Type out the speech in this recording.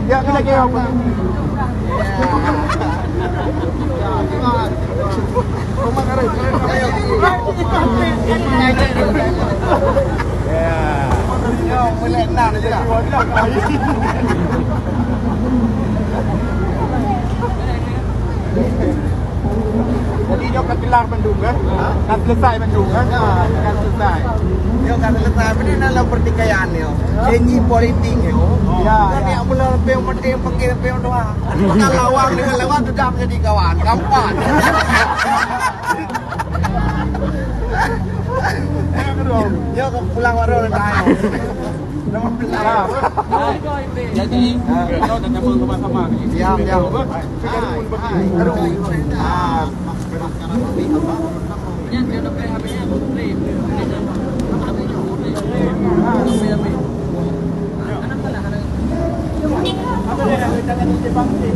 Ya, kita lagi apa? Jadi dia akan kelar Bandung kan? Kan selesai Bandung kan? Kan selesai. Yo kan selesai ini dalam pertikaian yo. Janji politik yo. Ya. Kan yang benar peu mati pakai peu doang. Bukan lawan dengan lawan sudah menjadi kawan. Kapan? Yo pulang warung dah. Nama benar. Jadi kita udah nyambung sama-sama. Siap, siap. Apa dia jangan di Jepang sih.